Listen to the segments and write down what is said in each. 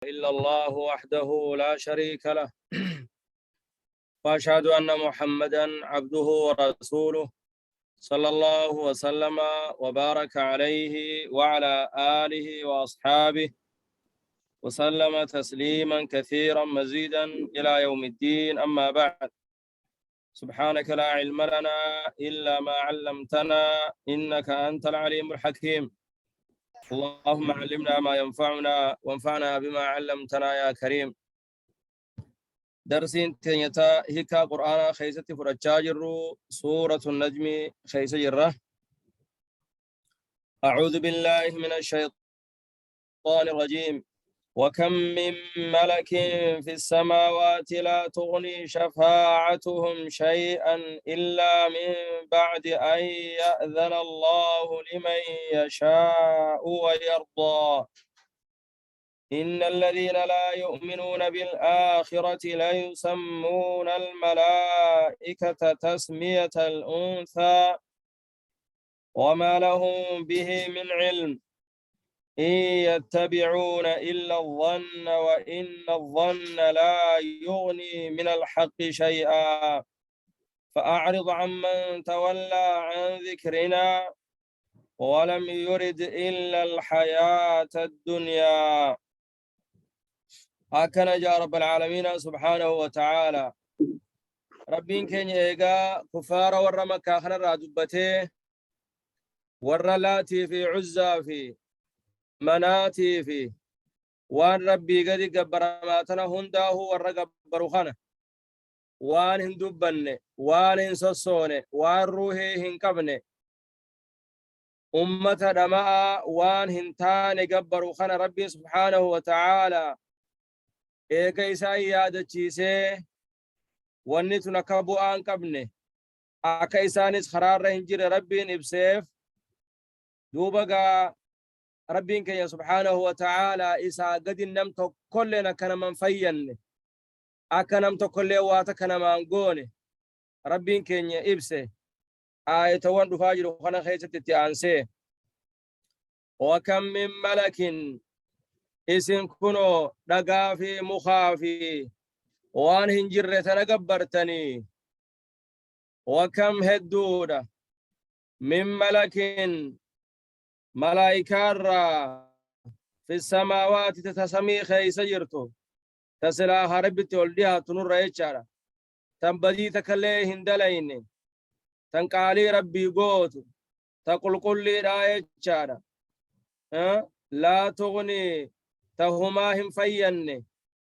إلا الله وحده لا شريك له وأشهد أن محمدا عبده ورسوله صلى الله وسلم وبارك عليه وعلى آله وأصحابه وسلم تسليما كثيرا مزيدا إلى يوم الدين. أما بعد، سبحانك لا علم لنا إلا ما علمتنا إنك أنت العليم الحكيم. اللهم علمنا ما ينفعنا وانفعنا بما علمتنا يا كريم. درسين تنيتا هيكا قرآن خيستي فرجاجر سورة النجم خيس جرة. أعوذ بالله من الشيطان الرجيم. وكم من ملك في السماوات لا تغني شفاعتهم شيئا إلا من بعد أن يأذن الله لمن يشاء ويرضى. إن الذين لا يؤمنون بالآخرة ليسمون الملائكة تسمية الأنثى وما لهم به من علم إن يتبعون إلا الظن وإن الظن لا يغني من الحق شيئا فأعرض عمن تولى عن ذكرنا ولم يرد إلا الحياة الدنيا. هكذا جاء رب العالمين سبحانه وتعالى. ربين كين ييغا كفار ور مكة خنا دبته ور لاتي في عزى في مناتي في وان ربي قد قبر ما تنا هنده ور قبر خنا وان هندبن وان انسسون وان روحي هنكبن أمة دماء وان هنتان قبر خنا ربي سبحانه وتعالى eega isaa yaadachiisee wanni tun akka bu'aan qabne akka isaanis karaarra hin jirre rabbiin ibseef duuba gaa rabbiin keenya subhaanahu wa ta'aalaa isaa gadi nam tokkolleen akka naman fayyanne akka nam tokkollee waa takka namaan goone rabbiin keenya ibse aayatawwan dhufaa jiru kana keessatti itti aansee وكم من ملك isin kuno dhagaa fi mukaa fi waan hin jirre tana gabbartanii wakam hedduudha min malakin malaayikaarraa fi samaawaati tasamii keeysa jirtu tasilaa harabitti ol dhiyaatu nurra jechaadha tan badii takallee hin dalayne tan qaalii rabbii gootu ta qulqulliidhaa jechaadha laa tugnii تهماهم فين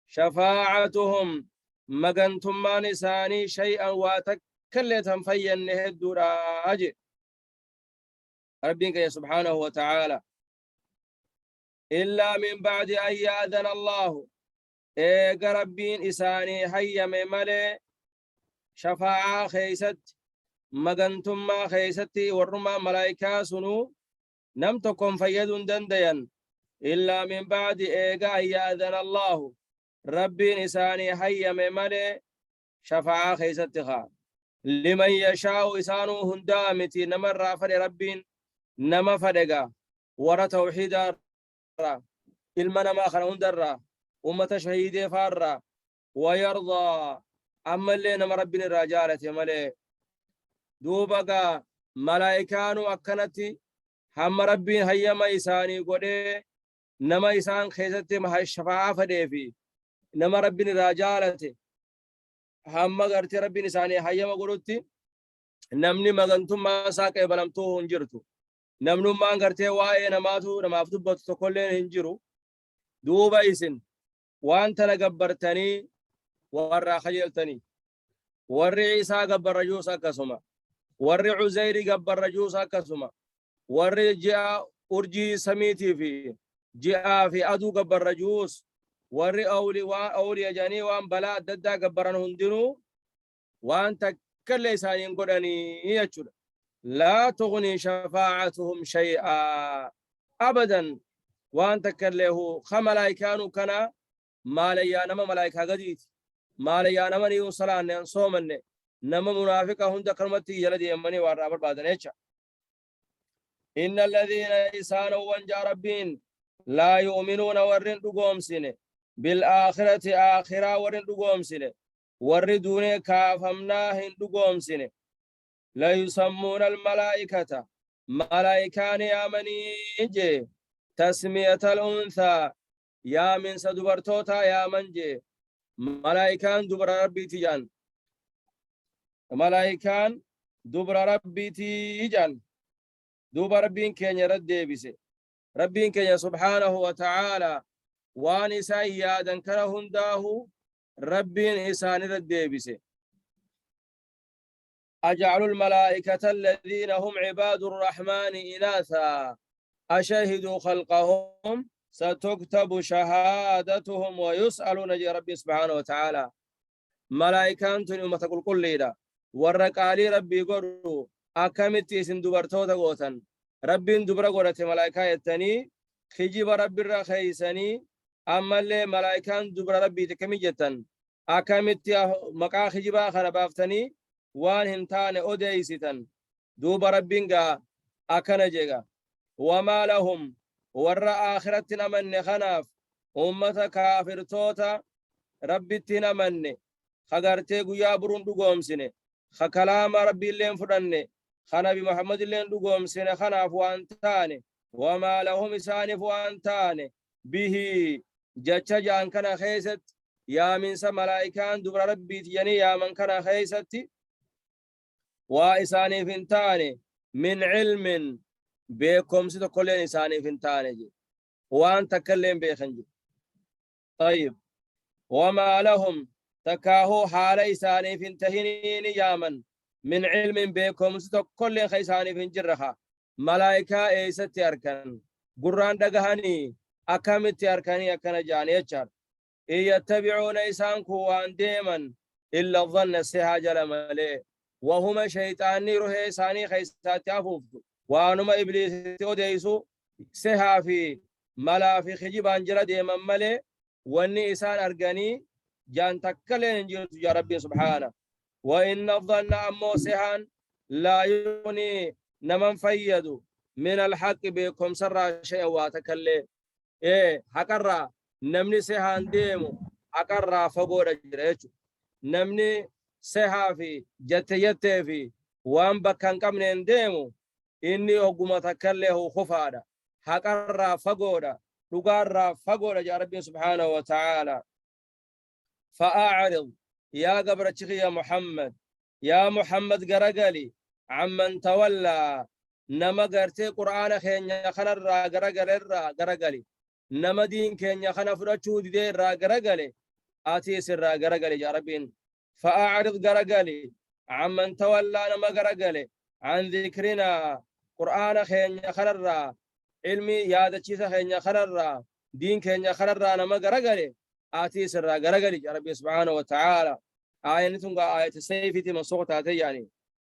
شفاعتهم مغنتمان إساني شيئا واتكلتهم فين هدورا أجي ربك سبحانه وتعالى إلا من بعد أن يأذن الله إيق ربين إساني هيا ممالي شفاعة خيست مغنتما خيستي ورما ملايكا سنو نمتكم فيدون دنديا إلا من بعد إيقا يأذن الله ربي نساني حي ممالي شفاعة خيستخا لمن يشاء إسانو هندامتي نمر رافر ربين نما فدقا ورا توحيد المنا ما خنا هندر أمة شهيدة فارا ويرضى أما اللي نما ربين الرجالة مالي دوبقا ملايكانو أكنتي هم ربين هيما إساني قده نما إسان خيزت مها شفاعة فديفي نما ربين راجالته هم غرتي ربين إساني حيما قلوتي نمني مغنتم ما ساق بلمتو هنجرتو نمنو ما غرتي واي نماتو نمافتو بطو كلين هنجرو دوبا إسن وانت نقبرتني ورا خجلتني وري عيسى قبر رجوسا كسما وري عزيري قبر رجوسا كسما وري جاء أرجي سميتي فيه جاء في أدو قبر رجوس وري أولي جاني وان بلا ددا قبران هندنو وان تكل لسانين قدني يجل لا تغني شفاعتهم شيئا أبدا وان تكل له خملايكانو كنا ما ليانما ملايكا قديت ما ليانما نيو صلان نصومن نما منافقة هند كرمتي يلدي يمني وارابر بعدن يجا إن الذين إسانوا وانجا ربين لا يؤمنون ورن دقوم سنة بالآخرة آخرة ورن دقوم سنة وردون كافمنا هن دقوم سنة لا يسمون الملائكة ملائكان يا منيجي تسمية الأنثى يا من سدبرتوتا يا منجي ملائكان دبر ربي تجان ملائكان دبر ربي تجان دبر ربين كين يرد بيسي ربين كين سبحانه وتعالى وان إسان يادن كرهن داهو ربين إسان رد بيسي أجعل الملائكة الذين هم عباد الرحمن إناثا أشهدوا خلقهم ستكتب شهادتهم ويسألون جي ربي سبحانه وتعالى ملائكان تنو تقول كل ليلة ورقالي ربي قروا أكمتي سندوبرتو تقوتن ربي دبر قرأت ملائكة يتني خجيب ربي الرخيسني أما اللي ملائكان دبر ربي تكمي جتن أكمتي مقا خجيبا خنبافتني وان هنتان أديستن دوب ربينغا أكنا جيغا وما لهم ور آخرة نمن خناف أمة كافر توتا ربي تنمن خغرتي قيا برون دقوم سنة خكلام ربي اللين فرنة خنبي محمد اللين دقوم سنة خناف وانتاني وما لهم سانف وانتاني به جتشا جان كان خيست يا من ملائكان دبر ربي تيني يا من كان خيستي وإساني فنتاني من علم بكم ستو كلين إساني فنتاني جي وان تكلم بيخنجي طيب وما لهم تكاهو حال إساني فنتهنين يامن من علم بكم ستو كلين خيساني فنجرها ملائكة إيستي أركان قران دقهاني أكامتي أركاني أكنا جاني يجار إن يتبعون إسانكو وان ديما إلا الظن السهاج لماليه وهما شيطاني روح إساني خيساتي أفوفدو وانما إبليس توديسو سها في ملا في خجيب أنجرة ديما ملي واني إسان أرغاني جان تكالين انجرة يا ربي سبحانه وإن الظن أمو سهان لا يغني نمن فيدو من الحق بكم سرى شيء واتكالي إيه حقرى نمني سهان ديمو حقرى فقور جريتو نمني سها في جت في وان بكان كمنين ديمو إني أقوم تكله خفادا حقرى فقودا لقارى فقودا يا ربي سبحانه وتعالى فأعرض يا قبر يا محمد يا محمد قرقلي عمن تولى نما قرتي قرآن خين خنر قرقلي نما دين كين خنا فرشو دي قرقلي آتي سر قرقلي يا ربي فأعرض قرقلي عمن تولى نما قرقلي عن ذكرنا قرآن خين خنر علمي ياد تشيس خين خنر دين خين خنر نما قرقلي آتي سر قرقلي يا ربي سبحانه وتعالى آية تنقى آية السيف من صوتها يعني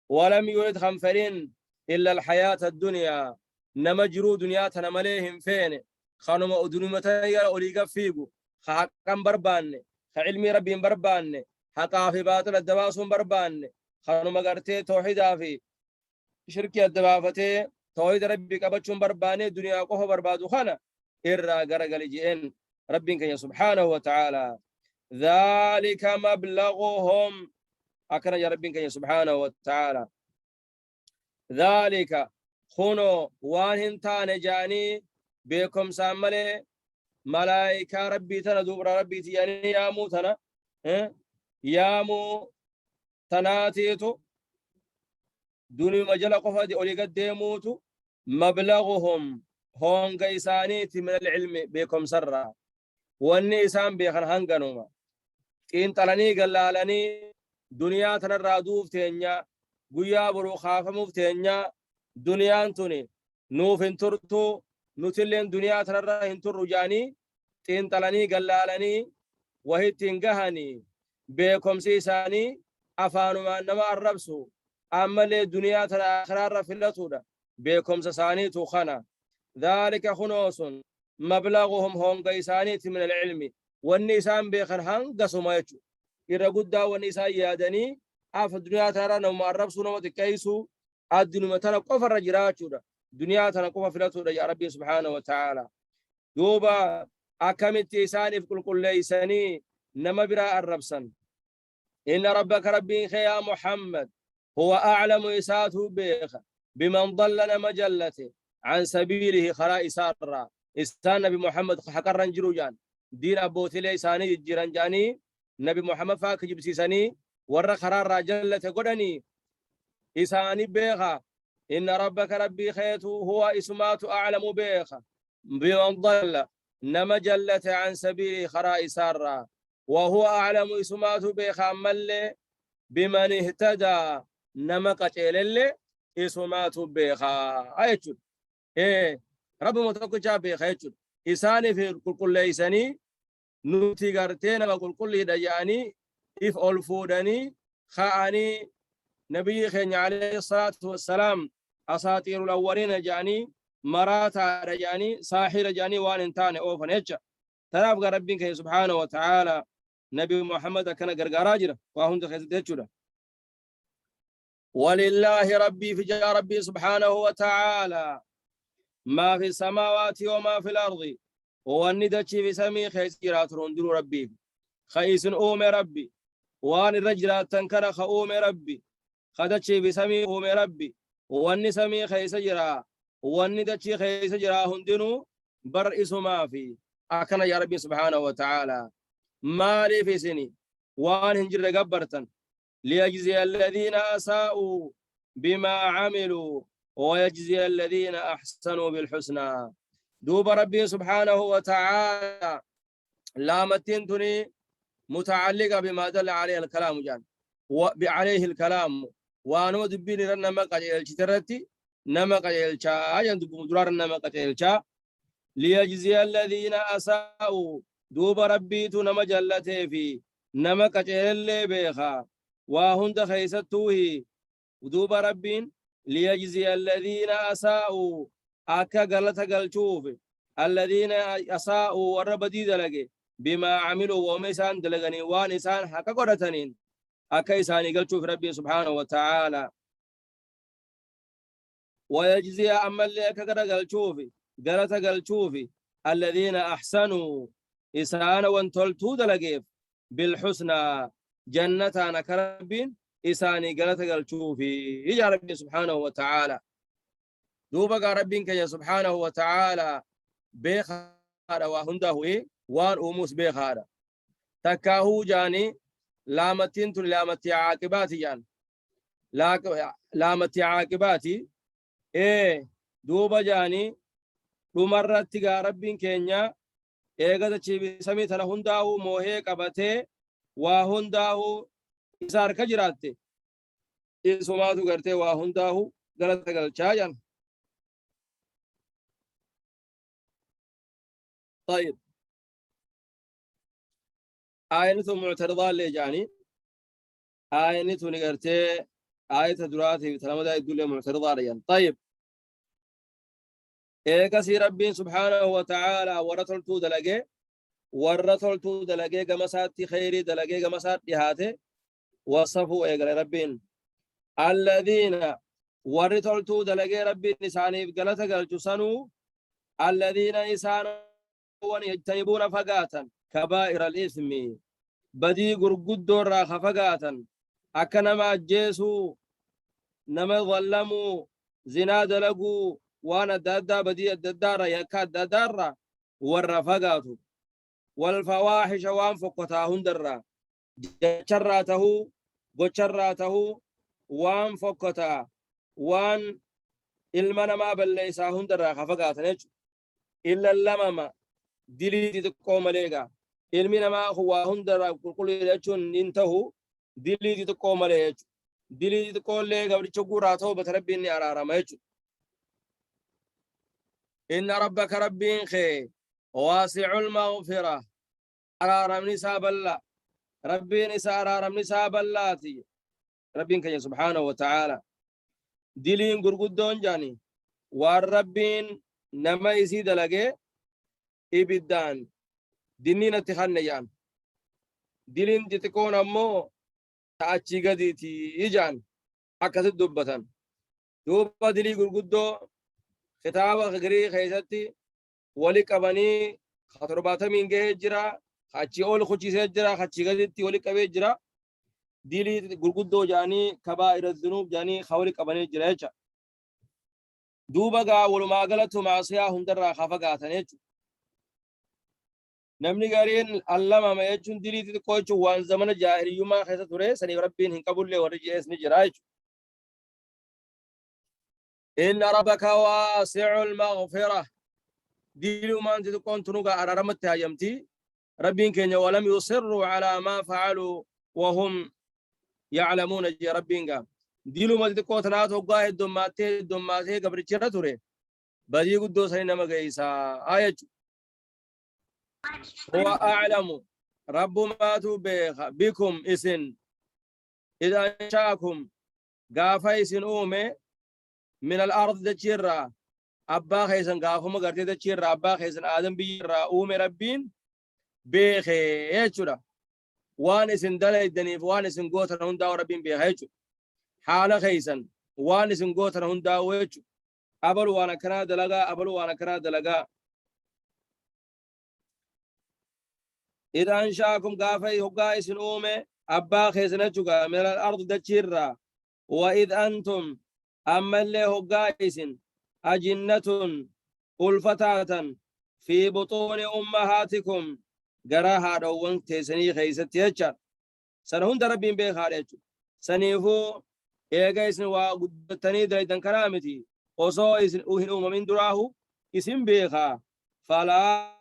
ولم يرد خنفرين إلا الحياة الدنيا نمجرو دنياتنا مليهم فين خانوا أدنمتين يا أوليقا فيقو خاقا بربان خعلمي ربي بربان حقا في باطل الدواس بربان خانوا مقرتي توحيدا في شركي الدوافتي توحيد ربي قبتشون برباني دنيا قوه بربادو خانا إرى قرقل جئن ربي كي سبحانه وتعالى ذلك مبلغهم أكرم يا ربي كي سبحانه وتعالى ذلك خنو وانهن تان جاني بكم ساملي ملائكة ربي تنا دوبر ربي تياني يامو تنا يامو تناتيتو دوني مجل قفا دي أولي قد ديموتو مبلغهم هون قيسانيتي من العلم بكم سرا والنيسان بيخن هنغنوما إن تلني قلالني دنيا تنرادوف تينيا قويا برو خافموف تينيا دنيا توني نوف انترتو نتلين دنيا تنرى انتر رجاني إن تلني قلالني وهي تنقهني بكم سيساني أفانما نما الربسو أما اللي دنيا تنآخرار في اللطودة بكم سساني توخنا ذلك خنوص مبلغهم هم قيسانيت من العلم والنسان بيخن هنقصوا ما يجو إذا قد والنساء يادني أف الدنيا ترى نما الربسو نما تكيسو الدنيا ترى قفر رجراتو دنيا ترى قفر في اللطودة يا ربي سبحانه وتعالى دوبا أكمت إساني في كل ليسني نما براء الربسن إن ربك ربي يا محمد هو أعلم إساته بيخ بمن ضل مجلته عن سبيله خراء سارة إستان نبي محمد حقرن جروجان دين أبو ثلي إساني جيران جاني نبي محمد فاك جبسيساني ور خرار جلته قدني إساني بيخا إن ربك ربي خيته هو اسمات أعلم بيخا بمن ضل نمجلة عن سبيل خراء سارة وهو أعلم اسمات بيخا ملي بمن اهتدى نمقت إلي اسمات بيخا أيتشد إيه رب متوقع بيخا يتشد إساني في كل ليساني نوتي غرتين وكل كل دجاني إف ألفودني خاني نبي خين عليه الصلاة والسلام أساطير الأولين جاني مراتا رجاني ساحر جاني وان انتاني أوفن يجا تراب ربك سبحانه وتعالى نبي محمد كان غرغراجر وهم خيزت ولله ربي في جا ربي سبحانه وتعالى ما في السماوات وما في الأرض والندى في سمي خيسيرات رندر ربي خيس أوم ربي وان الرجلات تنكر خأوم ربي خدتشي بسمي أوم ربي واني سمي خيس جرا واني دتشي خيس جرا هندنو بر اسما في أكنا يا ربي سبحانه وتعالى ما لي في سني وان هنجر قبرتن ليجزي الذين أساءوا بما عملوا ويجزي الذين أحسنوا بالحسنى دوب ربي سبحانه وتعالى لامتنتني متعلقة بما دل عليه الكلام جان وعليه الكلام وانو دبيني رن نمق الشترتي نمق الشا أجن دبودرار نمق الشا ليجزي الذين أساءوا دوب ربي نمجلته في نمق اللي بيخا وهند خيستوه دوب ربين ليجزي الذين أساءوا أكا غلطة غلطوف الذين أساءوا وربدي دلقي بما عملوا وميسان دلقني وانسان حقا قرتنين أكا إساني غلطوف ربي سبحانه وتعالى ويجزي أما اللي أكا غلطة غلطوف الذين أحسنوا إسان وانتلتو دلقيف بالحسنى جنة أنا كربين إساني غلطة غلطوفي يا ربي سبحانه وتعالى دوبا ربين كي سبحانه وتعالى بيخار وهنده وان أموس بيخار تكاهو جاني لامتين تل لامتي عاقباتي جان لامتي عاقباتي إيه دوبا جاني دمرت تيغا ربين كينيا إيغا تشيبي سميتنا هنداو موهي قبته وهنداو إسار كجراتي إسماتو غرتي وهنداو غلطة غلطة طيب آية معترضة اللي جاني آية نغرتي آية دراتي تلامذة يدل معترضة ليان طيب كسي ربي سبحانه وتعالى ورطلتو دلقه قمسات خيري دلقه قمسات دهاته وصفوا إيقال ربين الذين ورطلتو دلقه ربين نساني بقلتك الجسنو الذين نسانوا يجتنبون فقاتا كبائر الإثم بدي قرقود دورا خفقاتا أكنما جيسو نما ظلموا زنا دلقوا وانا دادا بدي الددارة يكاد ددارة والرفقاتو والفواحش وان فقتاهن درا جشراته قشراته وان فقتا وان المنا ما بليساهن درا خفقاتا إلا اللمما دليل تقوم ليغا المنا ما هو هندرا كل يجون انتهو دليل تقوم ليغا دليل تقول ليغا ودي بتربيني أرارا ما يجو إن ربك ربين خي واسع المغفرة أرارا نساب الله ربي نسا أرارا نساب الله ربين كي سبحانه وتعالى دلين قرقودون جاني والربين نما يزيد لغي إبدان دينينا تخنيان دلين تتكون أمو تأتشي قديتي يجان أكثر دبتان دوبا دلي قرقودو خطابة غري خيستي ولي قبني خطربات من جهجرا خاتشي أول خاتشي سجرا خاتشي قدتي ولي كبيجرا ديلي قرقدو جاني كبائر الذنوب جاني خولي كباني جريجا دوبا قا ولما قلتو معصياهم درا خفقاتن يجو نمني قارين اللهم ما يجون ديلي تقويتو وان زمن جاهليوما خيسة توري سني ربين هنقبول لي ورجي اسني جرايجو إن ربك واسع المغفرة ديلو ما أنت تكون تنوغا أرارمت هايمتي ربين كينيا ولم يصروا على ما فعلوا وهم يعلمون جي ربين قام ديلو ما تكون تناتو قاهد دماتي قبر تشيرتوري بدي قدو سينما قيسا آية هو أعلم رب ما تبيخ بكم إسن إذا شاكم قافا إسن أومي من الأرض دجيرا أبا خيسن قافما قرتي دجيرا أبا خيسن آدم بيرا أومي ربين بيخي يجورا وان إسن دلي الدنيف وان إسن قوتر هندا وربين بيخيجو حالة خيسن وان إسن قوتر هندا ويجو أبلو وانا كنا دلقا أبلو وانا كنا دلقا إذا أنشاكم قافي هقا إسن أومي أبا خيسن أجوغا من الأرض دجيرا وإذ أنتم أما اللي هقا إسن أجنة ألفتاة في بطون أمهاتكم قراها دوان تيسني خيست يجار سنهون دربين بيخار يجو سنيفو إيغا إسن وقدتني دايدن كرامتي وصو إسن أهن من دراه إسن بيخا فلا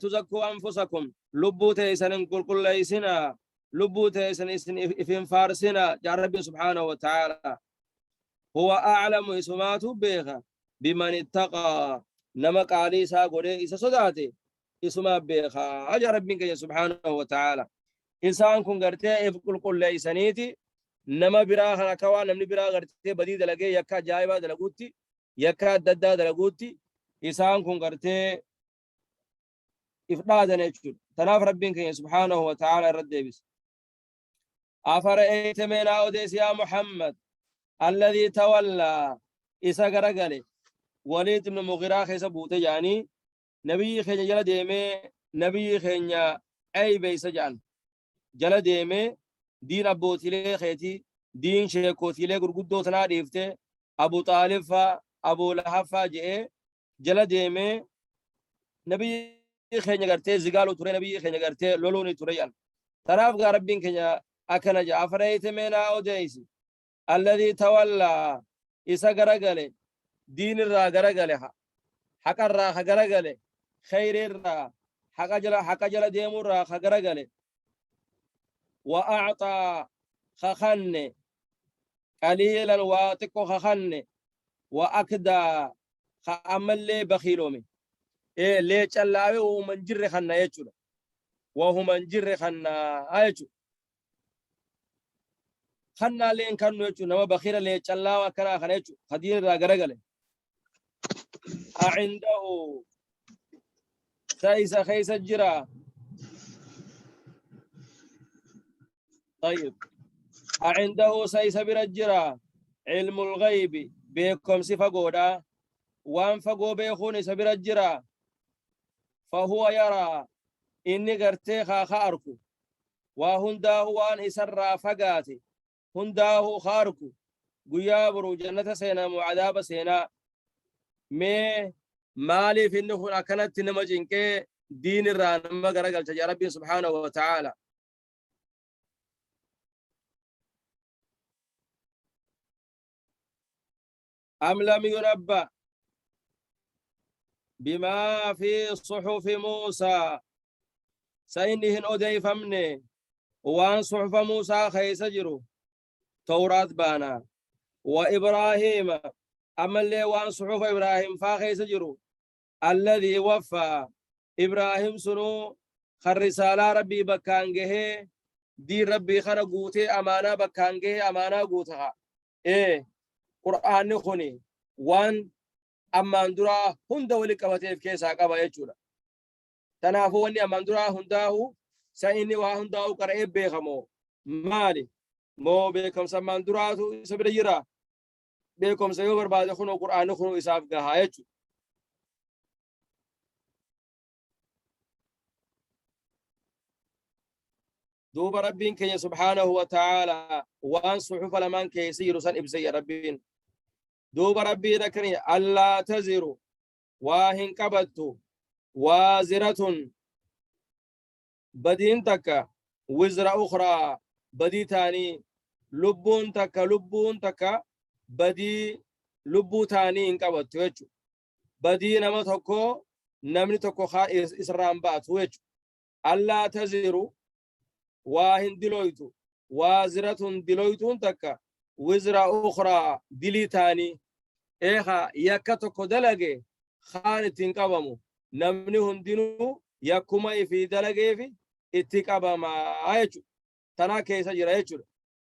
تزكوا أنفسكم لبو تيسن كل كل إسنا لبو تيسن إسن إفن فارسنا جار ربي سبحانه وتعالى هو أعلم إسماته بيخا بمن اتقى نمك علي ساقوري إسا صداتي إسما بيخا أجا ربك سبحانه وتعالى إنسان كن قرتي إفقل قل ليسانيتي نما براها نكوا نمني براها قرتي بديد لغي يكا جايبا دلقوتي يكا ددا دلقوتي إنسان كن قرتي إفرادا نيتشون تناف ربك سبحانه وتعالى رد بس أفرأيت من أوديس يا محمد الذي تولى إسا قرقلي وليد بن مغيرة خيسا بوتي يعني نبي خينيا جلا ديمي نبي خينيا أي بيس جان جلا ديمي دين أبوتي لي خيتي دين شيكوتي لي قرقودو تنا ديفتي أبو طالب فا أبو لهب فا جئي جلا ديمي نبي خينيا قرتي زقالو تري نبي خينيا قرتي لولوني تريان تراف ربين كينيا أكنا جا أفرأيت من أوديسي الذي تولى إسا قرقلي دين الرا قرقلي حق الرا قرقلي خير الرا حق جل ديم الرا قرقلي وأعطى خخن قليلا واتكو خخن وأكدا خأمل لي بخيلومي إيه ليش الله ومن جر خنا يجولا وهو من جر خنا أيجو خنا لين كانوا يجو نما بخير ليش الله وكنا خنا يجو خدير راجرجله عنده سايسا خيس الجرا طيب عنده سايسا برجرا علم الغيب بكم صفة قودا وان فقو بيخون سبر الجرا فهو يرى إني قرتي خاركو وهنداه وان إسرى فقاتي هنداه خاركو قيابرو جنة سينا وعذاب سينا مي مالي في النخون أكنت نمجنك دين الران مقرقل تجا ربي سبحانه وتعالى أم لم ينبأ بما في صحف موسى سينهن أدي فمني وان صحف موسى خيسجرو توراة بانا وإبراهيم أما اللي وان صحف إبراهيم فاخيسجرو الذي وفى إبراهيم سنو خرسالة ربي بكانجه دي ربي خرقوتي أمانة بكانجه أمانة قوتها إيه قرآن خوني وان أمان درا هند ولي قبتيف كيسا قبا يجولا تنافو وني أمان درا هنداو سيني وهنداو قرئب بيخمو مالي مو بيكم سمان دراتو سبر يرا بيكم سيوبر بعد خونو قرآن خونو إساف قها يجو دوب ربين كي سبحانه وتعالى وان صحف لمن كي يسير سن ابسي ربين دوب ربي ذكرني ألا تزر واهن قبضت وازرة بدين تكا وزر أخرى بدي تاني لبون تكا بدي لبو تاني انقبضت ويجو بدي نما تكو نمني تكو خا إسرام بات ويجو ألا تزر واهن دلويتو وازرة دلويتون تكا وزر أخرى دلي تاني إيخا يكتكو دلقي خانت انقبمو نمني هندنو يكما في دلقي في اتقبما آيجو تنا كيسا جرأيجو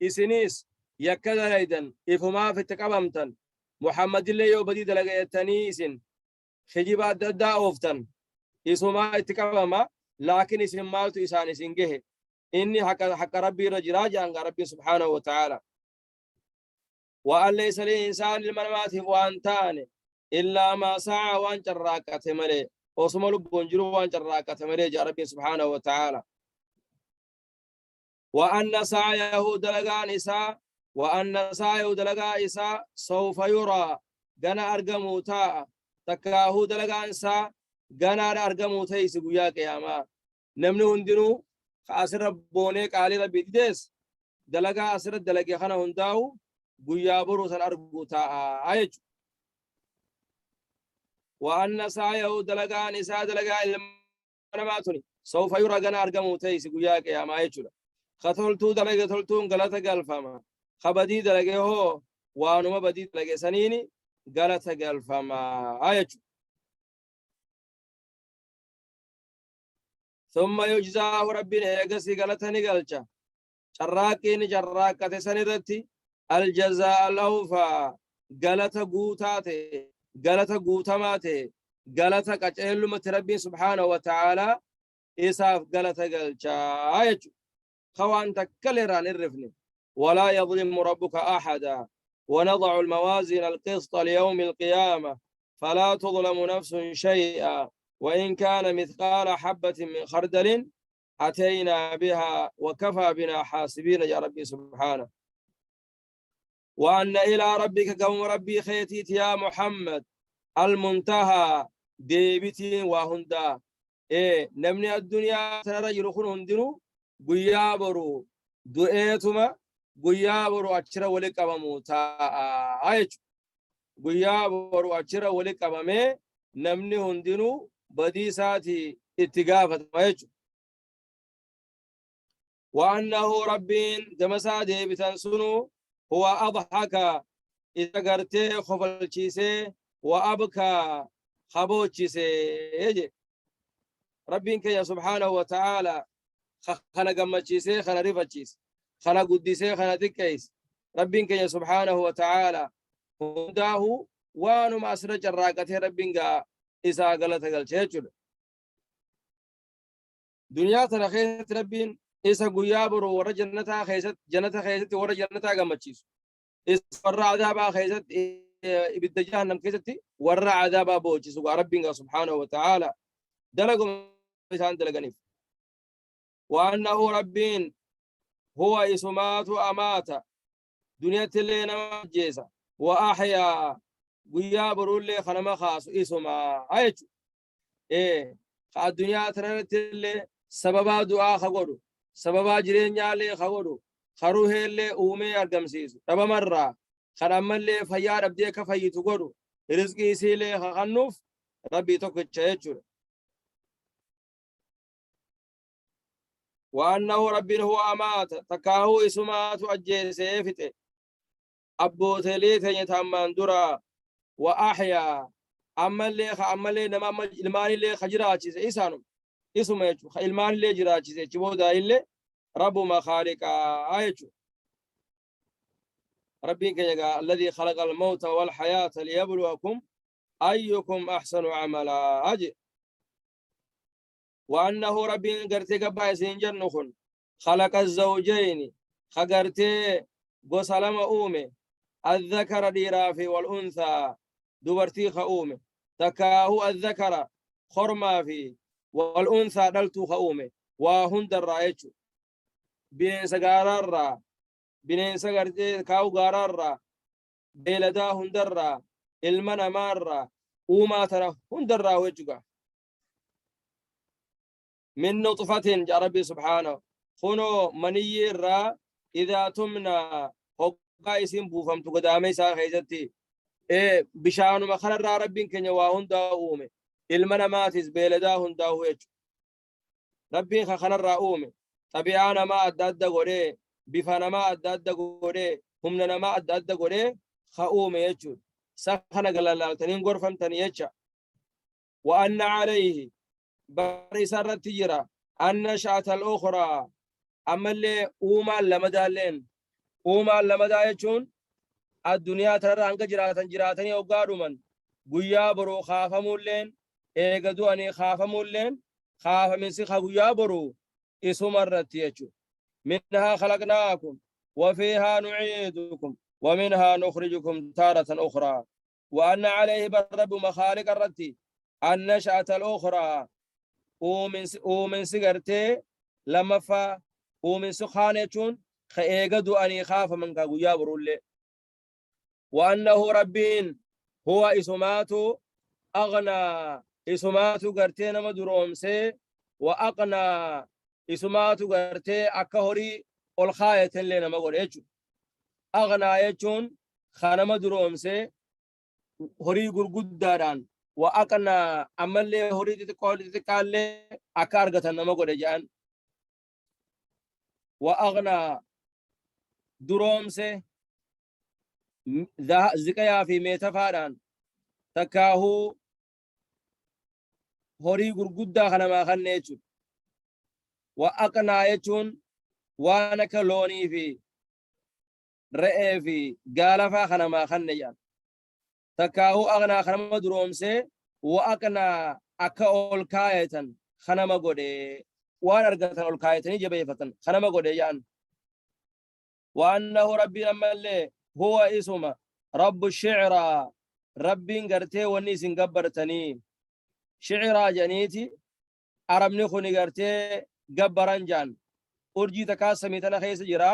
إسنيس يكذا ليدن إفما في اتقبمتن محمد اللي يو بدي دلقي التنيسن خجيبات دا أوفتن إسما اتقبما لكن اسم مالتو إسان إسنجه إني حق ربي رجراجا عن ربي سبحانه وتعالى وأن ليس للإنسان المنمات وأنتان إلا ما سعى وأن جراكة ملي وصم لبونجرو وأن جراكة ملي جاء ربي سبحانه وتعالى وأن سعيه دلقان إساء وأن سعيه دلقان إساء سوف يرى غنا أرقمو تاء تكاه دلقان إساء غنا أرقمو تيس قياك يا ما نمنو هندنو خاسر ربونيك علي ربي ديس دلقا أسر دلقي خنا هنداو قيا بروسا أرقو تاء آيج وأن سعيه دلقان إساء دلقان المنماتني سوف يرى غنا أرقمو تيس قياك يا ما يجولا خطلتو دلقي تلتون غلطة قلفما خبدي دلقي هو وانما بدي دلقي سنيني غلطة قلفما آيج ثم يجزاه ربنا يقسي غلطني قلچا شراكين جراكة سنرتي الجزاء الأوفى غلطة قوتاتي غلطة قوتماتي غلطة قچهلو متربي سبحانه وتعالى إساف غلطة قلچا آيج خوان تكلران الرفن ولا يظلم ربك أحدا ونضع الموازين القسط ليوم القيامة فلا تظلم نفس شيئا وإن كان مثقال حبة من خردل أتينا بها وكفى بنا حاسبين يا ربي سبحانه وأن إلى ربك قوم ربي خيتيت يا محمد المنتهى ديبتي وهندا إيه نمني الدنيا ترى يرخون هندنو قيابرو دؤيتما قيابرو أشرا ولك أبموتا آيج قيابرو أشرا ولك أبمي نمني هندنو بدي ساتي اتقافة آيج وأنه ربين جمسادي بتنسنو هو أضحك إذا قرتي خفل شيسي وأبكى خبوت شيسي يجي ربين كي سبحانه وتعالى خنا قمت شيسي خنا رفت شيس خنا قدسي خنا تكيس ربين كي سبحانه وتعالى هداه وانو ما أسرج الراقة ربين قا إسا قلت قلت دنيا ترخيت ربين إسا قيابرو ورا جنتا خيست جنتا خيست ورا جنتا قمتشيس إسا ورا عذابا خيست إبدا جهنم خيستي ورا عذابا بوچيس ربنا سبحانه وتعالى دلقوا مثال دلقنيف وأنه ربين هو إسمات أمات دنيا اللي نمجيسا وأحيا قيابرو اللي خنما خاص إسما أيش إيه الدنيا ترنت اللي سببا دعاء خقودو سببا جرين يالي خقودو خروه اللي أومي أرقم سيسو ربا مرة خرام اللي فيار أبدي كفايتو قودو رزقي سيلي خنوف ربي توقع تشيشور وأنه ربي هو أمات تكاهو إسمات أجي سيفته أبو تليت يتامان درا وأحيا أما اللي نما الماني اللي خجراتي إسانو اسمه يجو الماني اللي جراتي جبودا اللي رب ما خالق آيجو ربي كيغا الذي خلق الموت والحياة ليبلوكم أيكم أحسن عملا أجي وأنه ربي قرتي قبا سنجر نخن خلق الزوجين خقرتي قسلم أومي الذكر ديرافي والأنثى دبرتي خأومي تكاهو الذكر خرما في والأنثى دلتو خأومي وهند الرأيتو bineensa gaaraarraa bineensa gartee kaa'u gaaraarraa beeladaa hundarraa ilma namaarraa uumaa tana hundarraa jechuudha min nutfatin ja rabbi subhaanahu kunoo maniyyi irraa idaa tumna hoggaa isin buufamtu godaamee isaa keessatti bishaanuma kanarraa rabbiin keenya waa hundaa uume ilma namaatis beeladaa hundaa jechuudha rabbiin kanarraa uume xabi'aa namaa adda adda godhee bifa namaa adda adda godhee humna namaa adda adda godhee ka uume jechuudha isa kana galalaaltaniin gorfamtanii jecha wa anna alayhi bari isarratti jira anna sha'atal ukhraa ammallee uumaan lamadaa jechuun addunyaa tanarra hanga jiraatanii hoggaa dhuman guyyaa boruu kaafamuulleen eega du'anii kaafamuulleen kaafaminsi ka guyyaa boruu isuma irratti jechuudha minhaa khalaqnaakum وفيها نعيدكم ومنها نخرجكم تارة أخرى وأن عليه بالرب مخالق الرتي النشأة الأخرى ومن سيغرتي لما فا ومن سخانة خيقدو أن يخاف من قويا برولي وأنه ربين هو اسماتو أغنى اسماتو قرتين مدرومسي وأقنى اسماتو قرتي أكهوري والخاية اللي نما قول يجو أغنى يجون خانما درومسي هوري قرقود داران وأقنى أمالي هوري تتقال أكارغة نما قول يجان وأغنى درومسي زكايا في ميتفاران تكاهو هوري قرقود دا خانما خاني يجو وأقنى يجون وانا كلوني في رئي في قالفا خنما خنيان تكاهو أغنى خنما درومسي وأقنى أكا أولكاية خنما قولي وانا رقاتا أولكاية نجي فتن خنما قولي جان وأنه ربي لما اللي هو اسم رب الشعرى ربي قرتي ونيس قبرتني شعرى جنيتي عربني خوني قرتي قبران جان urjii takkaa samii tana keessa jira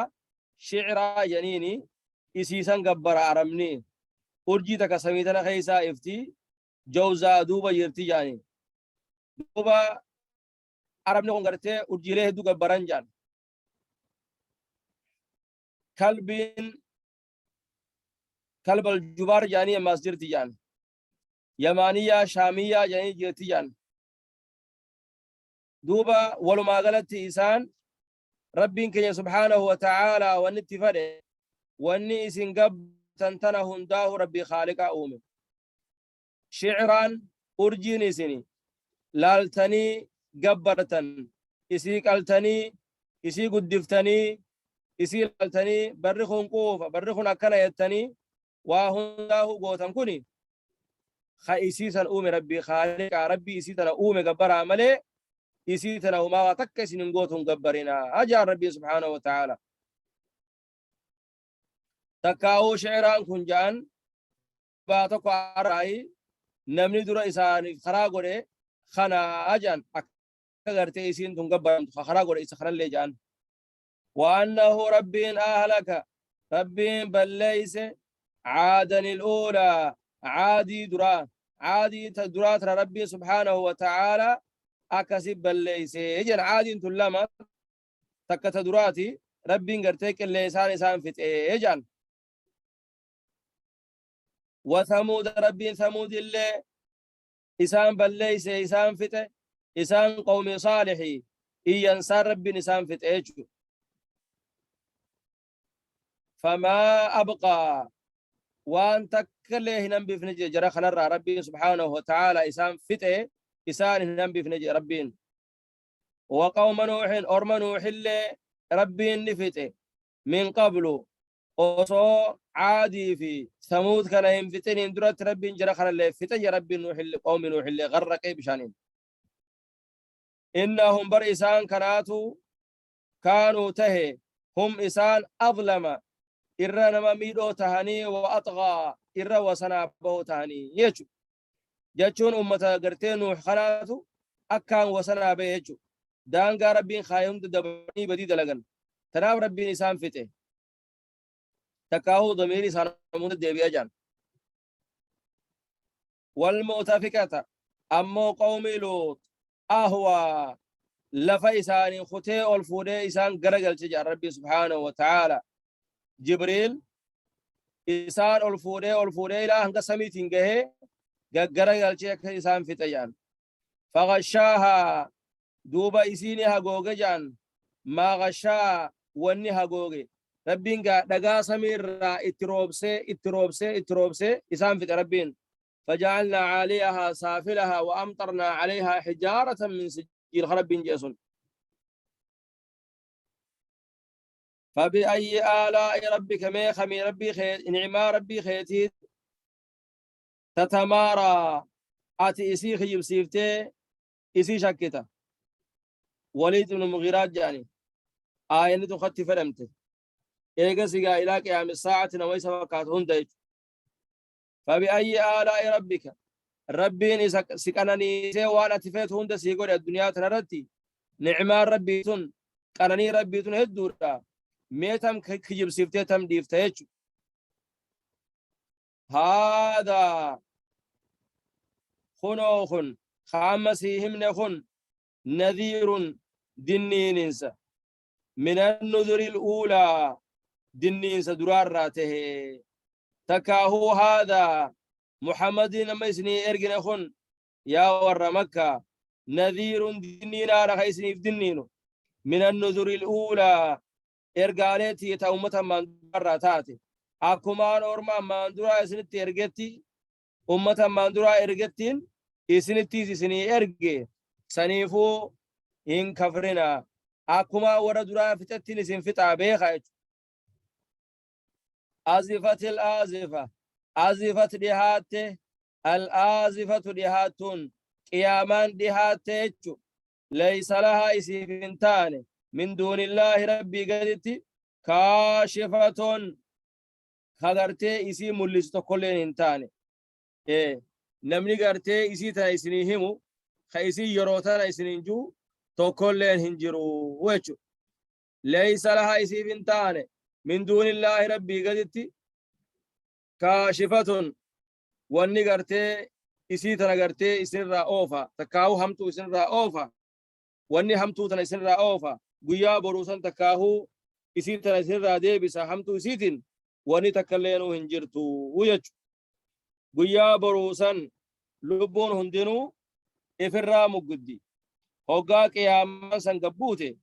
shi'raa janiini isiisan gabbara aramni urjii takka samii tana keessaa ifti jawzaa duuba jirti jaani duuba arabni kun gartee urjiilee hedduu gabbaran jaan kalbal jubaar jaanii ammaas jirti jaan yamaaniyyaa shaamiyyaa jaanii jirti jaan duuba walumaa galatti isaan ربين كي سبحانه وتعالى ونتفره وني اسن قب تنتنه هنداه ربي خالق أومي شعران أرجيني سني لالتني قبرتن إسي قلتني إسي قدفتني إسي لالتني برخون قوفا برخون أكنا يتني وهنداه قوتن كني خائسيسا أومي ربي خالق ربي إسيسا أومي قبر عملي يسيتنا وما تكس نقوتهم قبرنا أجار ربي سبحانه وتعالى تكاو شعران كنجان باتوكو عرائي نمني درا إساني خراغوري خنا أجان أكغرتي إسين تنقبر خراغوري إسا خرال لي جان وأنه ربين أهلك ربين بل ليس عادن الأولى عادي درات ربي سبحانه وتعالى أكسب بالليس يجن عادين تلما تكت دراتي ربين قرتيك الليسان إسان فت يجن وثمود ربين ثمود اللي إسان بالليس إسان فت إسان قوم صالحي إيانسان ربين إسان فت يجو فما أبقى وأن تكله ننبي في نجي جرى خنرى ربي سبحانه وتعالى إسان فت إسان ننبي في نجي ربين وقوم نوح أرم نوح اللي ربين نفته من قبل وصو عادي في ثمود كان ينفتن درت ربين جرى خنا اللي فتن ربي نوح اللي قوم نوح اللي غرق بشانين إنهم بر إسان كانوا تهي هم إسان أظلم إرى نما ميدو تهاني وأطغى إرى وسنابه تهاني يجو جاتشون أمتا قرتين نوح خناتو أكان وسنابه يجو دانقا ربين خايهم تدبرني بديد لغن تناب ربي إسان فته تكاهو ضميري سانمون الدبي أجان والمؤتفكة أمو قوم لوط أهوى لفا إساني خطي الفودي إسان قرقل تجار ربي سبحانه وتعالى جبريل إسان الفودي لا هنك سميتين جهه قرقل تجار إسان في تجان فغشاها دوبا إسيني هقوغ جان ما غشا وني هقوغ ربين قا دقا سمير اتروبسي إسان في ربين فجعلنا عليها سافلها وأمطرنا عليها حجارة من سجيل خرب جيسون فبأي آلاء ربك ميخمي ربي خيت نعما ربي خيتي تتمارى آتي إسي خيب سيفتي إسي شكتا وليد بن المغيرات جاني آية نتو فرمته إيقا سيقا إلى قيام الساعة نويس وكاتهن ديت فبأي آلاء ربك ربين سكنني سيوانا تفيت هند سيقول الدنيا تنرتي نعمان ربي تن قرني ربي تن هدورا ميتم كجيب سيفتيتم ديفتيج هذا خنوخ خامسيهم نخن نذير دنينس من النذر الأولى دنينس درار راته تكاهو هذا محمد نما اسني ارجن خن يا ور مكة نذير دنينا رخيسني في دنينو من النذر الأولى ارجالتي تومة من براتاتي أكما نورما من درا اسنتي ارجتي أمة من درا ارجتين اسنتي اسني ارجي سنيفو إن كفرنا أكما ور درا فتتين اسن فتا بيخا آزفة الآزفة آزفة دهاته الآزفة دهاتون قيامان دهاته ليس لها اسفنتان من دون الله ربي قدت كاشفة خدرتي اسي ملستو كلين انتاني نمني قرتي اسي تنا اسنيهمو خيسي يروتنا اسنينجو تو كلين هنجرو ويشو ليس لها اسفنتان من دون الله ربي قدت كاشفة واني قرتي اسي تنا قرتي اسن را اوفا تكاو همتو اسن را اوفا واني همتو تنا اسن را اوفا قيا بروسان تكاهو اسي تنا اسن را ديبسا همتو اسيتين واني تكالينو هنجرتو ويجو قيا بروسان لبون هندنو افرا مقدي هوغا قياما سنقبوتي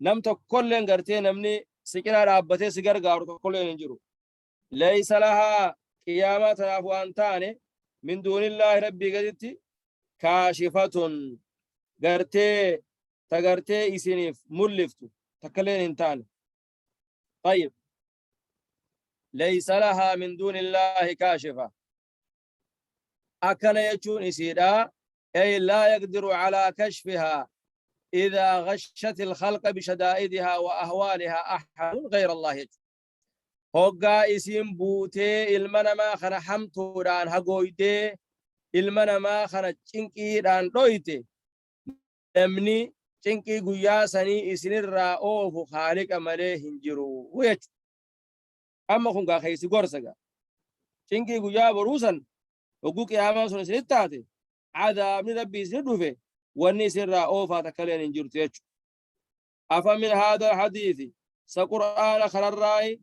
نمتو كلين قرتي نمني سكنا رابطي سيقر غارو كلين هنجرو ليس لها قيامات أفوانتان من دون الله ربي قدت كاشفة قرتي تقرتي إسنيف ملفتو تكلين انتان طيب ليس لها من دون الله كاشفة أكن يجون إسيدا أي لا يقدر على كشفها إذا غشت الخلق بشدائدها وأهوالها أحد غير الله يجون هوغا اسم بوتي المنما خنا حمتودان هغويدي المنما خنا چنقيدان دويتي امني چنقي غيا سني اسنرا اوف خالق مله هنجرو ويت اما خونغا خيسي غورسغا چنقي غيا بروسن وغو قياما سن سيتاتي عذاب من ربي سدوفه وني سرا اوفا تكلين هنجرتيچ افمن هذا الحديث سقرآن خرراي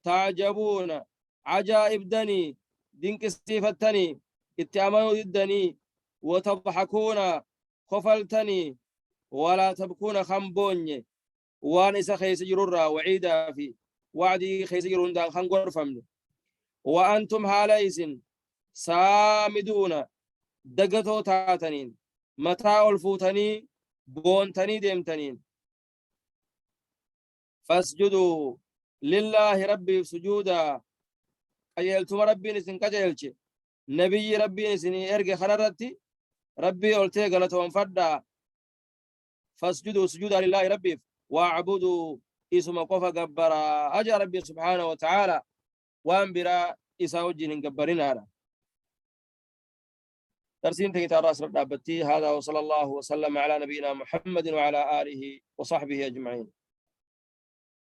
تعجبون عجائب دني دينك ستيفتني اتعاملوا ضدني وتضحكون خفلتني ولا تبكون خنبوني وانس خيس جرورا وعيدا في وعدي خيس جرون دان خنقر فمني وأنتم هاليس سامدون دقتو تاتنين متاع الفوتني بونتني ديمتنين فاسجدوا لله ربي سجودا قيلتم ربي نسن قجلش نبي ربي نسن ارغي خررتي ربي قلتي غلطون فدا فاسجدوا سجودا لله ربي واعبدوا اسم قفا غبرا اجا ربي سبحانه وتعالى وانبرا اساوجين غبرين هذا ترسين تكتار راس رب هذا وصلى الله وسلم على نبينا محمد وعلى آله وصحبه أجمعين.